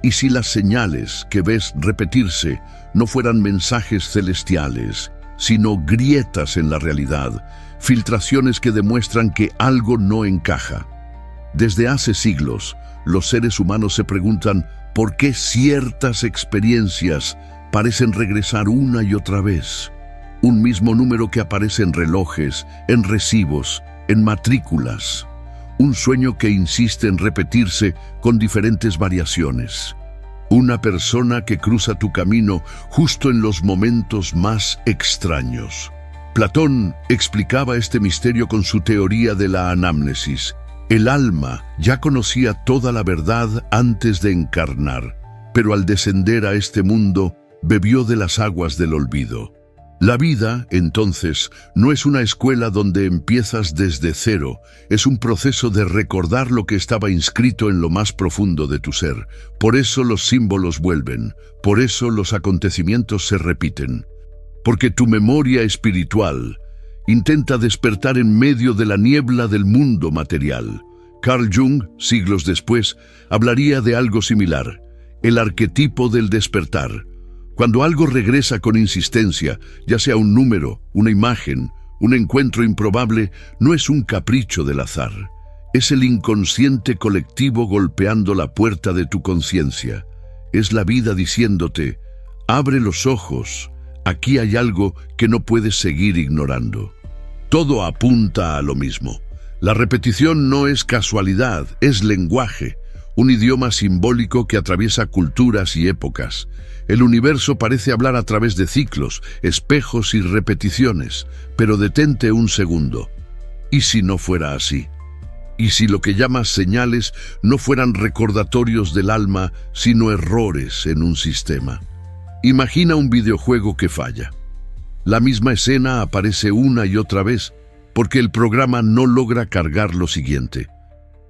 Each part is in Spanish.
¿Y si las señales que ves repetirse no fueran mensajes celestiales, sino grietas en la realidad, filtraciones que demuestran que algo no encaja? Desde hace siglos, los seres humanos se preguntan por qué ciertas experiencias parecen regresar una y otra vez. Un mismo número que aparece en relojes, en recibos, en matrículas. Un sueño que insiste en repetirse con diferentes variaciones. Una persona que cruza tu camino justo en los momentos más extraños. Platón explicaba este misterio con su teoría de la anámnesis. El alma ya conocía toda la verdad antes de encarnar, pero al descender a este mundo, bebió de las aguas del olvido. La vida, entonces, no es una escuela donde empiezas desde cero, es un proceso de recordar lo que estaba inscrito en lo más profundo de tu ser. Por eso los símbolos vuelven, por eso los acontecimientos se repiten. Porque tu memoria espiritual intenta despertar en medio de la niebla del mundo material. Carl Jung, siglos después, hablaría de algo similar, el arquetipo del despertar. Cuando algo regresa con insistencia, ya sea un número, una imagen, un encuentro improbable, no es un capricho del azar. Es el inconsciente colectivo golpeando la puerta de tu conciencia. Es la vida diciéndote, abre los ojos, aquí hay algo que no puedes seguir ignorando. Todo apunta a lo mismo. La repetición no es casualidad, es lenguaje, un idioma simbólico que atraviesa culturas y épocas. El universo parece hablar a través de ciclos, espejos y repeticiones, pero detente un segundo. ¿Y si no fuera así? ¿Y si lo que llamas señales no fueran recordatorios del alma, sino errores en un sistema? Imagina un videojuego que falla. La misma escena aparece una y otra vez, porque el programa no logra cargar lo siguiente.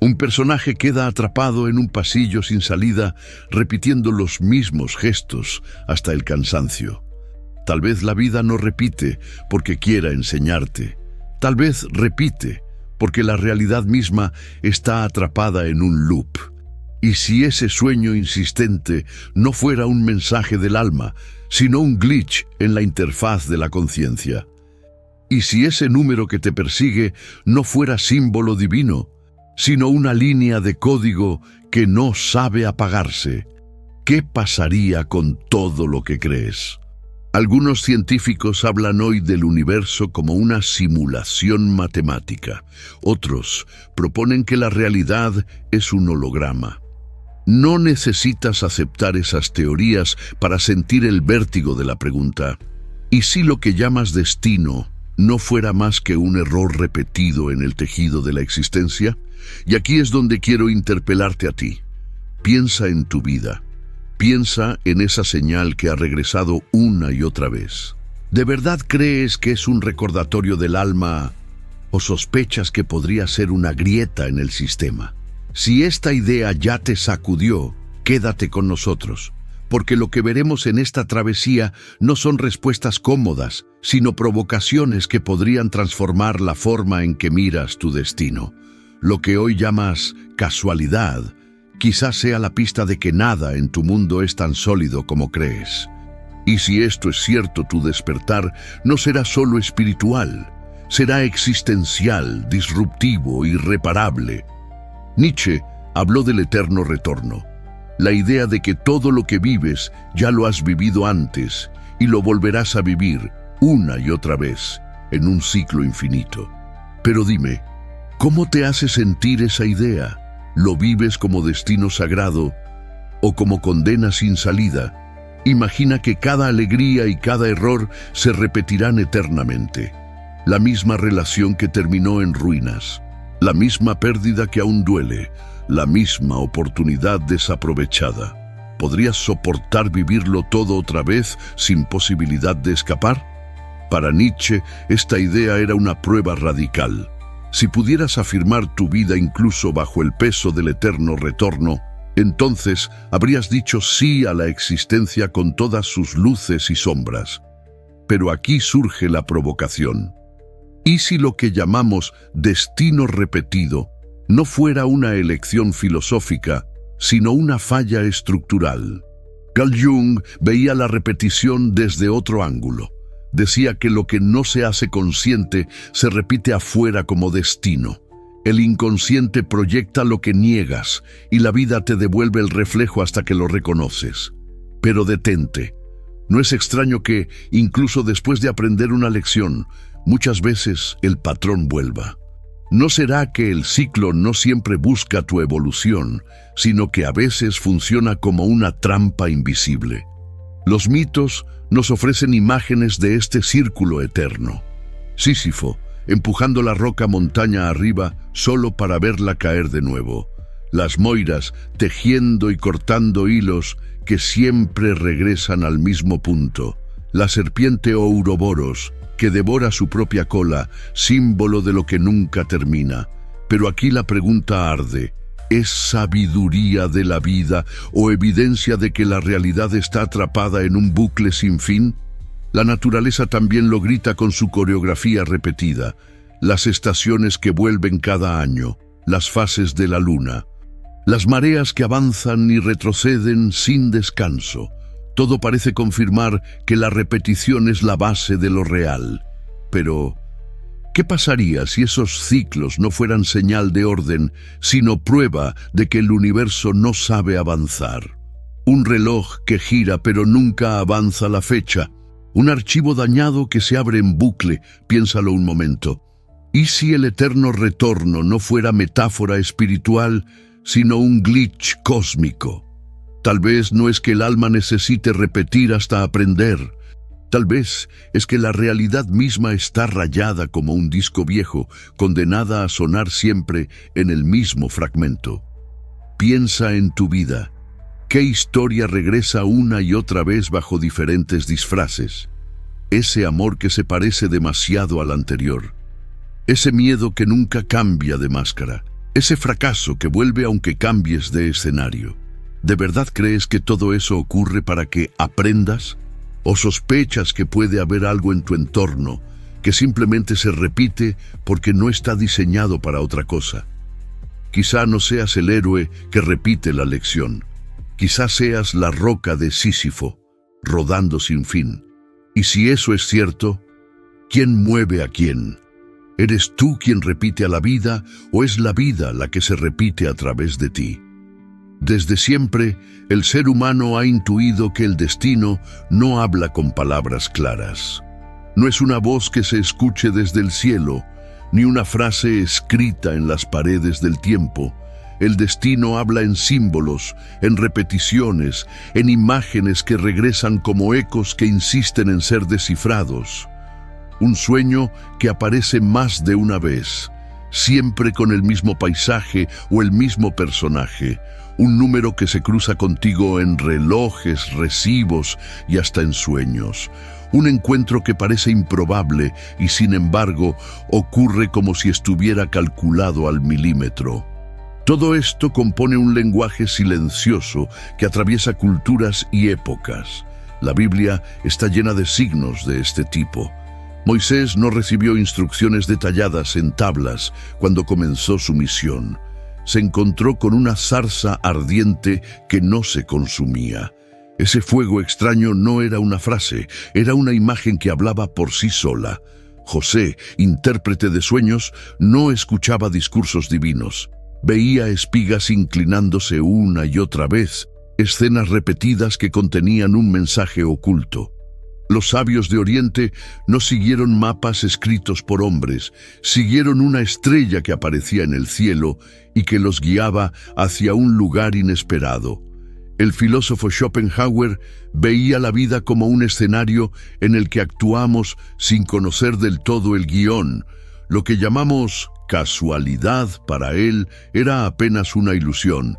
Un personaje queda atrapado en un pasillo sin salida, repitiendo los mismos gestos hasta el cansancio. Tal vez la vida no repite porque quiera enseñarte. Tal vez repite porque la realidad misma está atrapada en un loop. ¿Y si ese sueño insistente no fuera un mensaje del alma, sino un glitch en la interfaz de la conciencia? ¿Y si ese número que te persigue no fuera símbolo divino, sino una línea de código que no sabe apagarse? ¿Qué pasaría con todo lo que crees? Algunos científicos hablan hoy del universo como una simulación matemática. Otros proponen que la realidad es un holograma. No necesitas aceptar esas teorías para sentir el vértigo de la pregunta. ¿Y si lo que llamas destino no fuera más que un error repetido en el tejido de la existencia? Y aquí es donde quiero interpelarte a ti. Piensa en tu vida. Piensa en esa señal que ha regresado una y otra vez. ¿De verdad crees que es un recordatorio del alma o sospechas que podría ser una grieta en el sistema? Si esta idea ya te sacudió, quédate con nosotros, porque lo que veremos en esta travesía no son respuestas cómodas, sino provocaciones que podrían transformar la forma en que miras tu destino. Lo que hoy llamas casualidad, quizás sea la pista de que nada en tu mundo es tan sólido como crees. Y si esto es cierto, tu despertar no será solo espiritual, será existencial, disruptivo, irreparable. Nietzsche habló del eterno retorno, la idea de que todo lo que vives ya lo has vivido antes y lo volverás a vivir una y otra vez en un ciclo infinito. Pero dime, ¿cómo te hace sentir esa idea? ¿Lo vives como destino sagrado o como condena sin salida? Imagina que cada alegría y cada error se repetirán eternamente. La misma relación que terminó en ruinas, la misma pérdida que aún duele, la misma oportunidad desaprovechada. ¿Podrías soportar vivirlo todo otra vez sin posibilidad de escapar? Para Nietzsche, esta idea era una prueba radical. Si pudieras afirmar tu vida incluso bajo el peso del eterno retorno, entonces habrías dicho sí a la existencia con todas sus luces y sombras. Pero aquí surge la provocación. ¿Y si lo que llamamos destino repetido no fuera una elección filosófica, sino una falla estructural. Carl Jung veía la repetición desde otro ángulo. Decía que lo que no se hace consciente se repite afuera como destino. El inconsciente proyecta lo que niegas y la vida te devuelve el reflejo hasta que lo reconoces. Pero detente. No es extraño que, incluso después de aprender una lección, muchas veces el patrón vuelva. ¿No será que el ciclo no siempre busca tu evolución, sino que a veces funciona como una trampa invisible? Los mitos nos ofrecen imágenes de este círculo eterno. Sísifo, empujando la roca montaña arriba solo para verla caer de nuevo. Las moiras, tejiendo y cortando hilos que siempre regresan al mismo punto. La serpiente Ouroboros, que devora su propia cola, símbolo de lo que nunca termina. Pero aquí la pregunta arde: ¿es sabiduría de la vida o evidencia de que la realidad está atrapada en un bucle sin fin? La naturaleza también lo grita con su coreografía repetida, las estaciones que vuelven cada año, las fases de la luna, las mareas que avanzan y retroceden sin descanso. Todo parece confirmar que la repetición es la base de lo real. Pero, ¿qué pasaría si esos ciclos no fueran señal de orden, sino prueba de que el universo no sabe avanzar? Un reloj que gira pero nunca avanza la fecha. Un archivo dañado que se abre en bucle, piénsalo un momento. ¿Y si el eterno retorno no fuera metáfora espiritual, sino un glitch cósmico? Tal vez no es que el alma necesite repetir hasta aprender. Tal vez es que la realidad misma está rayada como un disco viejo, condenada a sonar siempre en el mismo fragmento. Piensa en tu vida. ¿Qué historia regresa una y otra vez bajo diferentes disfraces? Ese amor que se parece demasiado al anterior. Ese miedo que nunca cambia de máscara. Ese fracaso que vuelve aunque cambies de escenario. ¿De verdad crees que todo eso ocurre para que aprendas? ¿O sospechas que puede haber algo en tu entorno que simplemente se repite porque no está diseñado para otra cosa? Quizá no seas el héroe que repite la lección. Quizá seas la roca de Sísifo, rodando sin fin. Y si eso es cierto, ¿quién mueve a quién? ¿Eres tú quien repite a la vida o es la vida la que se repite a través de ti? Desde siempre, el ser humano ha intuido que el destino no habla con palabras claras. No es una voz que se escuche desde el cielo, ni una frase escrita en las paredes del tiempo. El destino habla en símbolos, en repeticiones, en imágenes que regresan como ecos que insisten en ser descifrados. Un sueño que aparece más de una vez, siempre con el mismo paisaje o el mismo personaje. Un número que se cruza contigo en relojes, recibos y hasta en sueños. Un encuentro que parece improbable y sin embargo ocurre como si estuviera calculado al milímetro. Todo esto compone un lenguaje silencioso que atraviesa culturas y épocas. La Biblia está llena de signos de este tipo. Moisés no recibió instrucciones detalladas en tablas cuando comenzó su misión. Se encontró con una zarza ardiente que no se consumía. Ese fuego extraño no era una frase, era una imagen que hablaba por sí sola. José, intérprete de sueños, no escuchaba discursos divinos. Veía espigas inclinándose una y otra vez, escenas repetidas que contenían un mensaje oculto. Los sabios de Oriente no siguieron mapas escritos por hombres, siguieron una estrella que aparecía en el cielo y que los guiaba hacia un lugar inesperado. El filósofo Schopenhauer veía la vida como un escenario en el que actuamos sin conocer del todo el guión. Lo que llamamos casualidad para él era apenas una ilusión.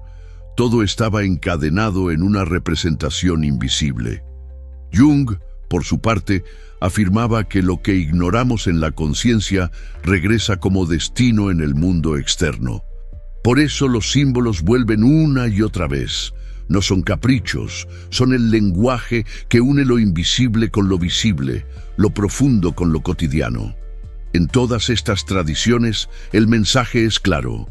Todo estaba encadenado en una representación invisible. Jung, por su parte, afirmaba que lo que ignoramos en la conciencia regresa como destino en el mundo externo. Por eso los símbolos vuelven una y otra vez. No son caprichos, son el lenguaje que une lo invisible con lo visible, lo profundo con lo cotidiano. En todas estas tradiciones, el mensaje es claro.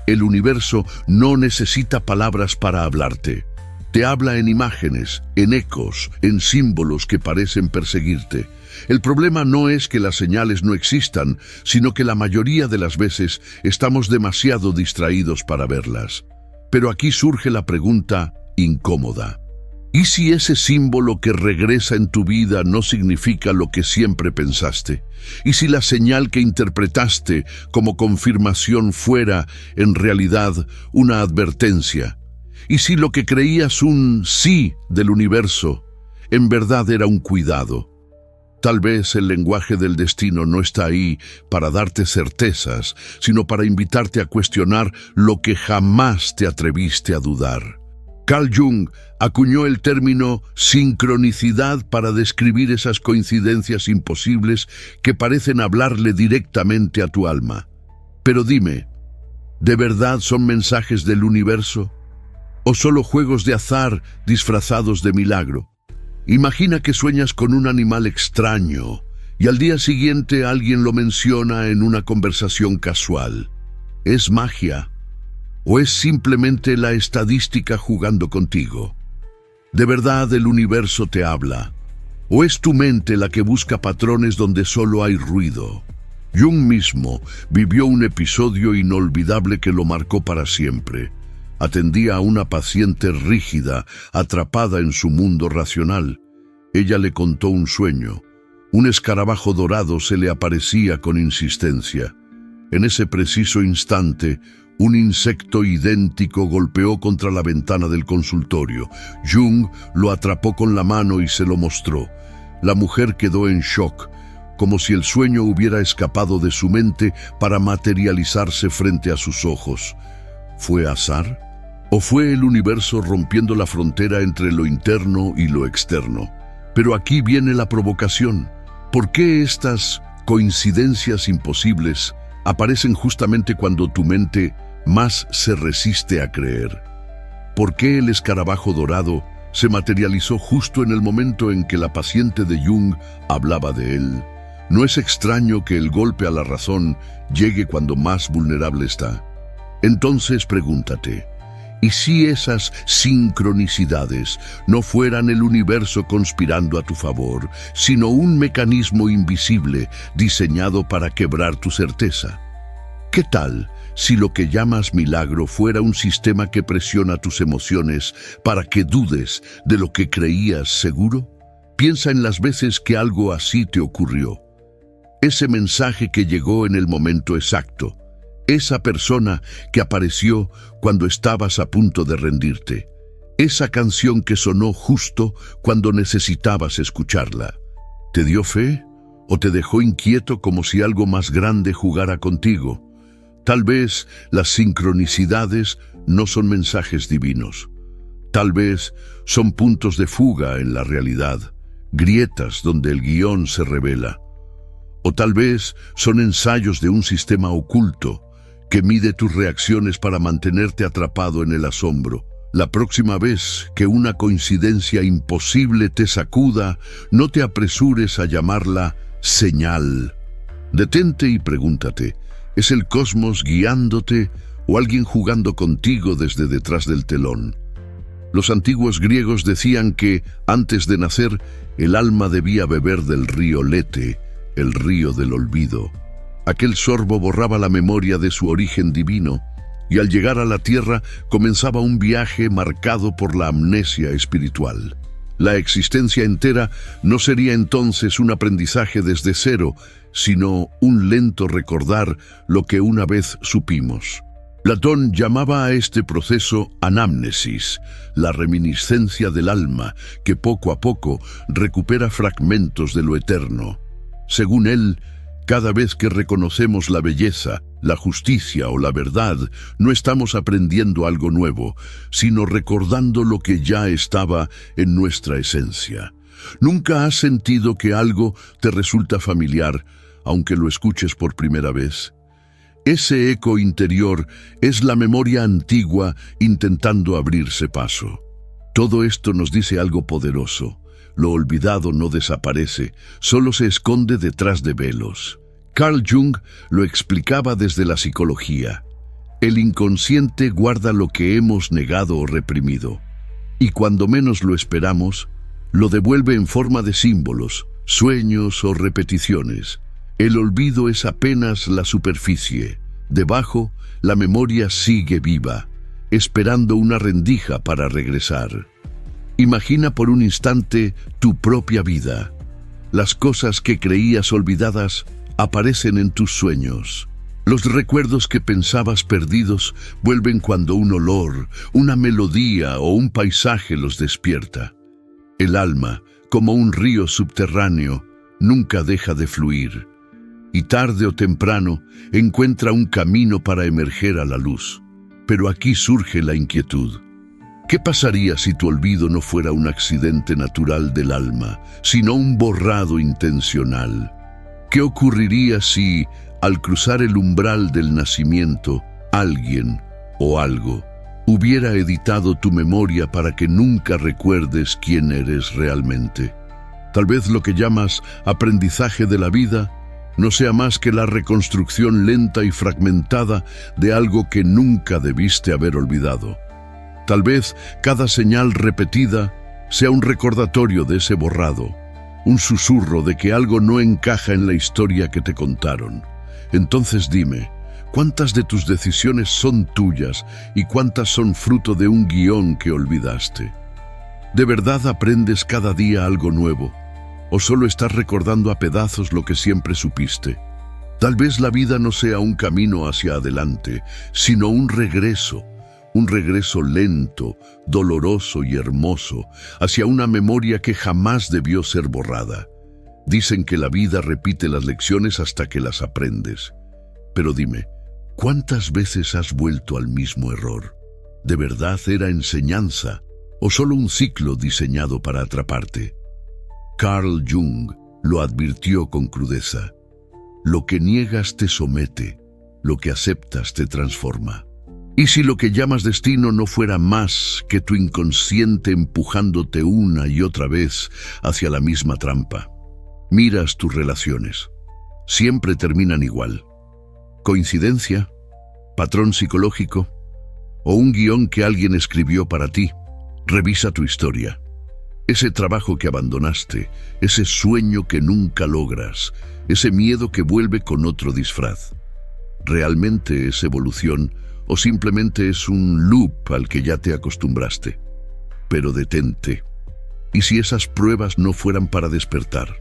El universo no necesita palabras para hablarte. Te habla en imágenes, en ecos, en símbolos que parecen perseguirte. El problema no es que las señales no existan, sino que la mayoría de las veces estamos demasiado distraídos para verlas. Pero aquí surge la pregunta incómoda. ¿Y si ese símbolo que regresa en tu vida no significa lo que siempre pensaste? ¿Y si la señal que interpretaste como confirmación fuera, en realidad, una advertencia? ¿Y si lo que creías un sí del universo, en verdad era un cuidado? Tal vez el lenguaje del destino no está ahí para darte certezas, sino para invitarte a cuestionar lo que jamás te atreviste a dudar. Carl Jung acuñó el término sincronicidad para describir esas coincidencias imposibles que parecen hablarle directamente a tu alma. Pero dime, ¿de verdad son mensajes del universo? ¿O solo juegos de azar disfrazados de milagro? Imagina que sueñas con un animal extraño y al día siguiente alguien lo menciona en una conversación casual. ¿Es magia? ¿O es simplemente la estadística jugando contigo? ¿De verdad el universo te habla? ¿O es tu mente la que busca patrones donde solo hay ruido? Jung mismo vivió un episodio inolvidable que lo marcó para siempre. Atendía a una paciente rígida, atrapada en su mundo racional. Ella le contó un sueño. Un escarabajo dorado se le aparecía con insistencia. En ese preciso instante, un insecto idéntico golpeó contra la ventana del consultorio. Jung lo atrapó con la mano y se lo mostró. La mujer quedó en shock, como si el sueño hubiera escapado de su mente para materializarse frente a sus ojos. ¿Fue azar? ¿O fue el universo rompiendo la frontera entre lo interno y lo externo? Pero aquí viene la provocación. ¿Por qué estas coincidencias imposibles aparecen justamente cuando tu mente más se resiste a creer? ¿Por qué el escarabajo dorado se materializó justo en el momento en que la paciente de Jung hablaba de él? No es extraño que el golpe a la razón llegue cuando más vulnerable está. Entonces pregúntate, ¿y si esas sincronicidades no fueran el universo conspirando a tu favor, sino un mecanismo invisible diseñado para quebrar tu certeza? ¿Qué tal si lo que llamas milagro fuera un sistema que presiona tus emociones para que dudes de lo que creías seguro? Piensa en las veces que algo así te ocurrió. Ese mensaje que llegó en el momento exacto. Esa persona que apareció cuando estabas a punto de rendirte. Esa canción que sonó justo cuando necesitabas escucharla. ¿Te dio fe o te dejó inquieto como si algo más grande jugara contigo? Tal vez las sincronicidades no son mensajes divinos. Tal vez son puntos de fuga en la realidad, grietas donde el guión se revela. O tal vez son ensayos de un sistema oculto que mide tus reacciones para mantenerte atrapado en el asombro. La próxima vez que una coincidencia imposible te sacuda, no te apresures a llamarla señal. Detente y pregúntate, ¿es el cosmos guiándote o alguien jugando contigo desde detrás del telón? Los antiguos griegos decían que, antes de nacer, el alma debía beber del río Lete, el río del olvido. Aquel sorbo borraba la memoria de su origen divino, y al llegar a la tierra comenzaba un viaje marcado por la amnesia espiritual. La existencia entera no sería entonces un aprendizaje desde cero, sino un lento recordar lo que una vez supimos. Platón llamaba a este proceso anámnesis, la reminiscencia del alma que poco a poco recupera fragmentos de lo eterno. Según él, cada vez que reconocemos la belleza, la justicia o la verdad, no estamos aprendiendo algo nuevo, sino recordando lo que ya estaba en nuestra esencia. ¿Nunca has sentido que algo te resulta familiar, aunque lo escuches por primera vez? Ese eco interior es la memoria antigua intentando abrirse paso. Todo esto nos dice algo poderoso. Lo olvidado no desaparece, solo se esconde detrás de velos. Carl Jung lo explicaba desde la psicología. El inconsciente guarda lo que hemos negado o reprimido, y cuando menos lo esperamos, lo devuelve en forma de símbolos, sueños o repeticiones. El olvido es apenas la superficie. Debajo, la memoria sigue viva, esperando una rendija para regresar. Imagina por un instante tu propia vida. Las cosas que creías olvidadas aparecen en tus sueños. Los recuerdos que pensabas perdidos vuelven cuando un olor, una melodía o un paisaje los despierta. El alma, como un río subterráneo, nunca deja de fluir, y tarde o temprano encuentra un camino para emerger a la luz. Pero aquí surge la inquietud. ¿Qué pasaría si tu olvido no fuera un accidente natural del alma, sino un borrado intencional? ¿Qué ocurriría si, al cruzar el umbral del nacimiento, alguien o algo hubiera editado tu memoria para que nunca recuerdes quién eres realmente? Tal vez lo que llamas aprendizaje de la vida no sea más que la reconstrucción lenta y fragmentada de algo que nunca debiste haber olvidado. Tal vez cada señal repetida sea un recordatorio de ese borrado, un susurro de que algo no encaja en la historia que te contaron. Entonces dime, ¿cuántas de tus decisiones son tuyas y cuántas son fruto de un guión que olvidaste? ¿De verdad aprendes cada día algo nuevo? ¿O solo estás recordando a pedazos lo que siempre supiste? Tal vez la vida no sea un camino hacia adelante, sino un regreso lento, doloroso y hermoso, hacia una memoria que jamás debió ser borrada. Dicen que la vida repite las lecciones hasta que las aprendes. Pero dime, ¿cuántas veces has vuelto al mismo error? ¿De verdad era enseñanza o solo un ciclo diseñado para atraparte? Carl Jung lo advirtió con crudeza. Lo que niegas te somete, lo que aceptas te transforma. ¿Y si lo que llamas destino no fuera más que tu inconsciente empujándote una y otra vez hacia la misma trampa? Miras tus relaciones. Siempre terminan igual. ¿Coincidencia? ¿Patrón psicológico? ¿O un guión que alguien escribió para ti? Revisa tu historia. Ese trabajo que abandonaste, ese sueño que nunca logras, ese miedo que vuelve con otro disfraz. ¿Realmente es evolución o simplemente es un loop al que ya te acostumbraste? Pero detente. ¿Y si esas pruebas no fueran para despertar?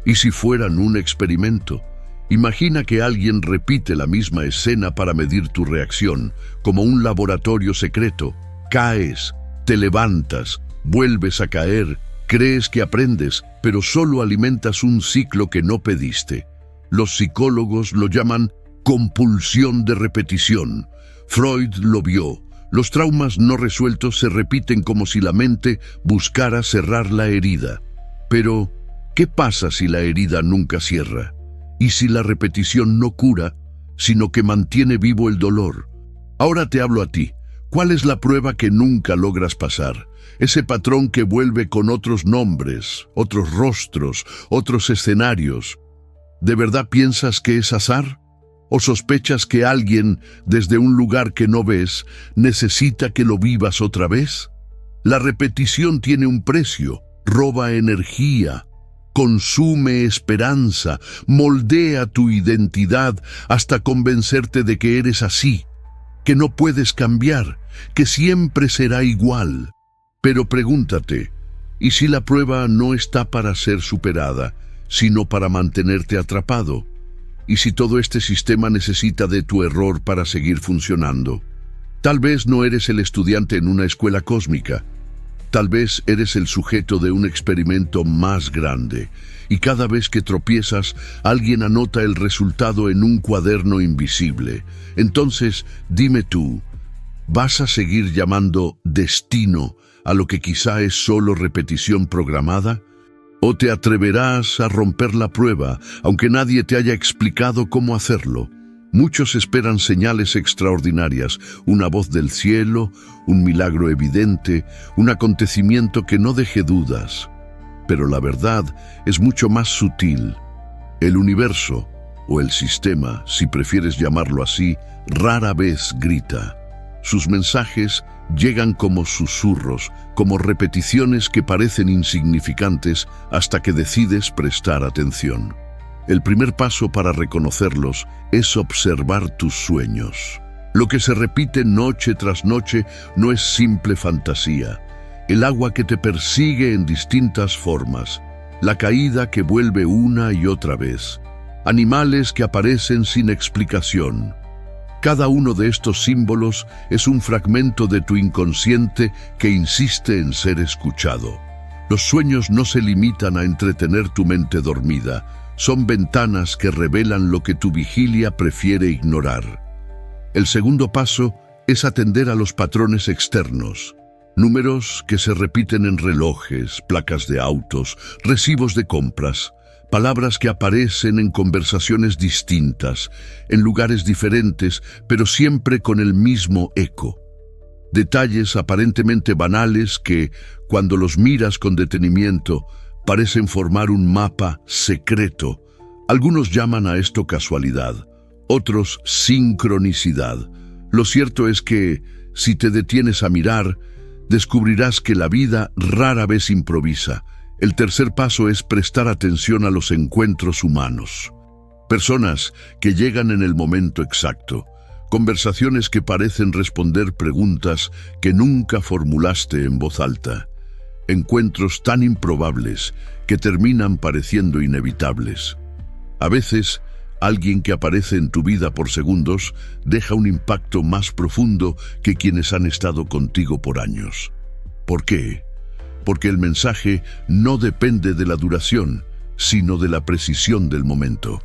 ¿Y si fueran un experimento? Imagina que alguien repite la misma escena para medir tu reacción, como un laboratorio secreto. Caes, te levantas, vuelves a caer, crees que aprendes, pero solo alimentas un ciclo que no pediste. Los psicólogos lo llaman compulsión de repetición. Freud lo vio. Los traumas no resueltos se repiten como si la mente buscara cerrar la herida. Pero, ¿qué pasa si la herida nunca cierra? ¿Y si la repetición no cura, sino que mantiene vivo el dolor? Ahora te hablo a ti. ¿Cuál es la prueba que nunca logras pasar? Ese patrón que vuelve con otros nombres, otros rostros, otros escenarios. ¿De verdad piensas que es azar? ¿O sospechas que alguien, desde un lugar que no ves, necesita que lo vivas otra vez? La repetición tiene un precio, roba energía, consume esperanza, moldea tu identidad hasta convencerte de que eres así, que no puedes cambiar, que siempre será igual. Pero pregúntate, ¿y si la prueba no está para ser superada, sino para mantenerte atrapado? ¿Y si todo este sistema necesita de tu error para seguir funcionando? Tal vez no eres el estudiante en una escuela cósmica. Tal vez eres el sujeto de un experimento más grande, y cada vez que tropiezas, alguien anota el resultado en un cuaderno invisible. Entonces, dime tú, ¿vas a seguir llamando destino a lo que quizá es solo repetición programada? ¿O te atreverás a romper la prueba, aunque nadie te haya explicado cómo hacerlo? Muchos esperan señales extraordinarias, una voz del cielo, un milagro evidente, un acontecimiento que no deje dudas. Pero la verdad es mucho más sutil. El universo, o el sistema, si prefieres llamarlo así, rara vez grita. Sus mensajes llegan como susurros, como repeticiones que parecen insignificantes hasta que decides prestar atención. El primer paso para reconocerlos es observar tus sueños. Lo que se repite noche tras noche no es simple fantasía. El agua que te persigue en distintas formas, la caída que vuelve una y otra vez, animales que aparecen sin explicación. Cada uno de estos símbolos es un fragmento de tu inconsciente que insiste en ser escuchado. Los sueños no se limitan a entretener tu mente dormida, son ventanas que revelan lo que tu vigilia prefiere ignorar. El segundo paso es atender a los patrones externos. Números que se repiten en relojes, placas de autos, recibos de compras, palabras que aparecen en conversaciones distintas, en lugares diferentes, pero siempre con el mismo eco. Detalles aparentemente banales que, cuando los miras con detenimiento, parecen formar un mapa secreto. Algunos llaman a esto casualidad, otros sincronicidad. Lo cierto es que, si te detienes a mirar, descubrirás que la vida rara vez improvisa. El tercer paso es prestar atención a los encuentros humanos. Personas que llegan en el momento exacto. Conversaciones que parecen responder preguntas que nunca formulaste en voz alta. Encuentros tan improbables que terminan pareciendo inevitables. A veces, alguien que aparece en tu vida por segundos deja un impacto más profundo que quienes han estado contigo por años. ¿Por qué? Porque el mensaje no depende de la duración, sino de la precisión del momento.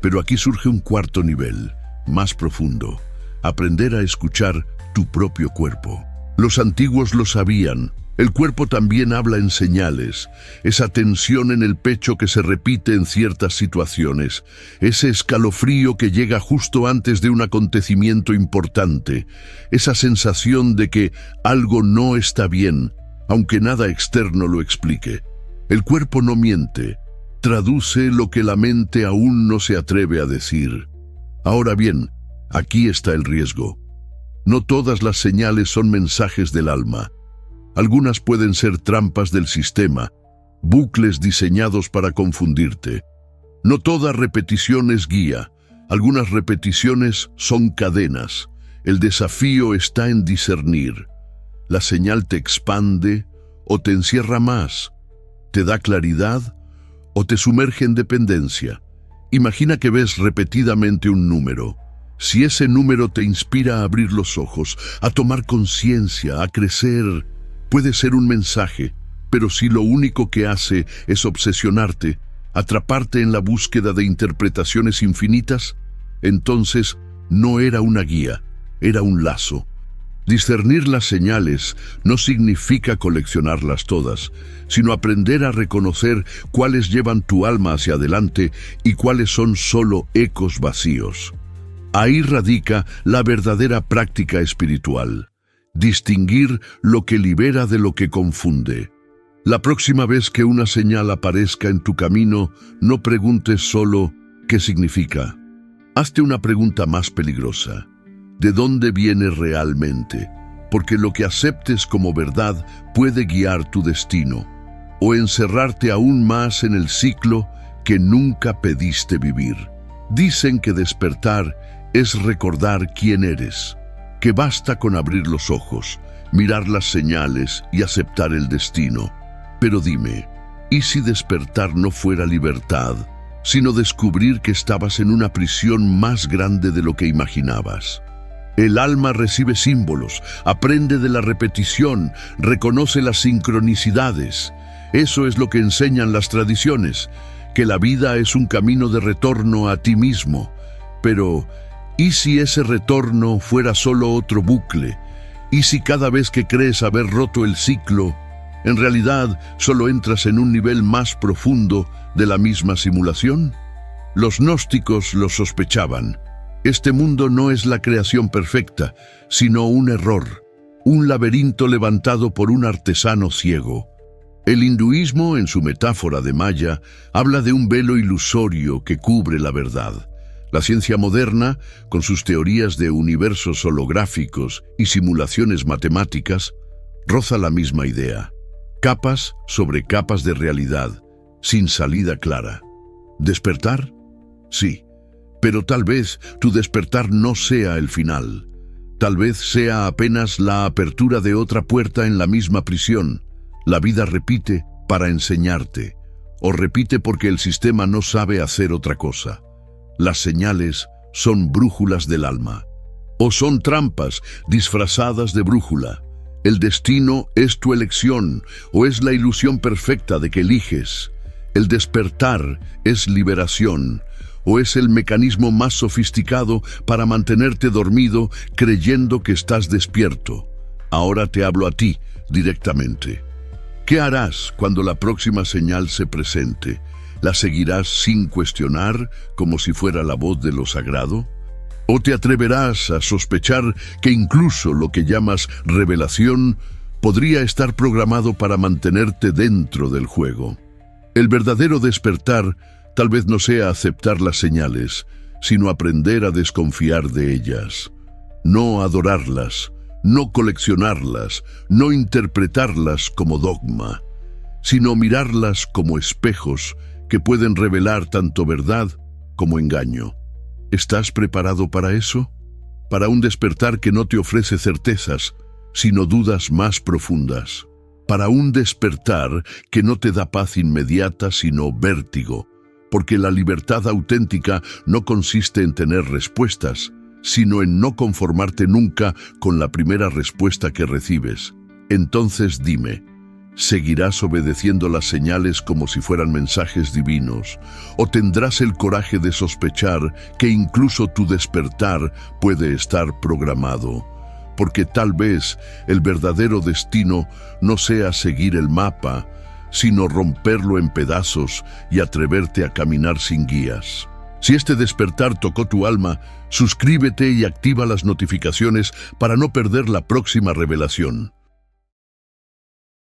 Pero aquí surge un cuarto nivel, más profundo: aprender a escuchar tu propio cuerpo. Los antiguos lo sabían. El cuerpo también habla en señales, esa tensión en el pecho que se repite en ciertas situaciones, ese escalofrío que llega justo antes de un acontecimiento importante, esa sensación de que algo no está bien, aunque nada externo lo explique. El cuerpo no miente, traduce lo que la mente aún no se atreve a decir. Ahora bien, aquí está el riesgo. No todas las señales son mensajes del alma. Algunas pueden ser trampas del sistema, bucles diseñados para confundirte. No toda repetición es guía. Algunas repeticiones son cadenas. El desafío está en discernir. La señal te expande o te encierra más, te da claridad o te sumerge en dependencia. Imagina que ves repetidamente un número. Si ese número te inspira a abrir los ojos, a tomar conciencia, a crecer, puede ser un mensaje, pero si lo único que hace es obsesionarte, atraparte en la búsqueda de interpretaciones infinitas, entonces no era una guía, era un lazo. Discernir las señales no significa coleccionarlas todas, sino aprender a reconocer cuáles llevan tu alma hacia adelante y cuáles son solo ecos vacíos. Ahí radica la verdadera práctica espiritual. Distinguir lo que libera de lo que confunde. La próxima vez que una señal aparezca en tu camino, no preguntes solo ¿qué significa? Hazte una pregunta más peligrosa. ¿De dónde viene realmente? Porque lo que aceptes como verdad puede guiar tu destino o encerrarte aún más en el ciclo que nunca pediste vivir. Dicen que despertar es recordar quién eres, que basta con abrir los ojos, mirar las señales y aceptar el destino. Pero dime, ¿y si despertar no fuera libertad, sino descubrir que estabas en una prisión más grande de lo que imaginabas? El alma recibe símbolos, aprende de la repetición, reconoce las sincronicidades. Eso es lo que enseñan las tradiciones, que la vida es un camino de retorno a ti mismo. Pero, ¿y si ese retorno fuera solo otro bucle? ¿Y si cada vez que crees haber roto el ciclo, en realidad solo entras en un nivel más profundo de la misma simulación? Los gnósticos lo sospechaban. Este mundo no es la creación perfecta, sino un error, un laberinto levantado por un artesano ciego. El hinduismo, en su metáfora de Maya, habla de un velo ilusorio que cubre la verdad. La ciencia moderna, con sus teorías de universos holográficos y simulaciones matemáticas, roza la misma idea. Capas sobre capas de realidad, sin salida clara. ¿Despertar? Sí, pero tal vez tu despertar no sea el final. Tal vez sea apenas la apertura de otra puerta en la misma prisión. La vida repite para enseñarte, o repite porque el sistema no sabe hacer otra cosa. Las señales son brújulas del alma, o son trampas disfrazadas de brújula. El destino es tu elección, o es la ilusión perfecta de que eliges. El despertar es liberación, o es el mecanismo más sofisticado para mantenerte dormido creyendo que estás despierto. Ahora te hablo a ti directamente. ¿Qué harás cuando la próxima señal se presente? ¿La seguirás sin cuestionar, como si fuera la voz de lo sagrado? ¿O te atreverás a sospechar que incluso lo que llamas revelación podría estar programado para mantenerte dentro del juego? El verdadero despertar tal vez no sea aceptar las señales, sino aprender a desconfiar de ellas. No adorarlas, no coleccionarlas, no interpretarlas como dogma, sino mirarlas como espejos que pueden revelar tanto verdad como engaño. ¿Estás preparado para eso? Para un despertar que no te ofrece certezas, sino dudas más profundas. Para un despertar que no te da paz inmediata, sino vértigo. Porque la libertad auténtica no consiste en tener respuestas, sino en no conformarte nunca con la primera respuesta que recibes. Entonces dime, ¿seguirás obedeciendo las señales como si fueran mensajes divinos? ¿O tendrás el coraje de sospechar que incluso tu despertar puede estar programado? Porque tal vez el verdadero destino no sea seguir el mapa, sino romperlo en pedazos y atreverte a caminar sin guías. Si este despertar tocó tu alma, suscríbete y activa las notificaciones para no perder la próxima revelación.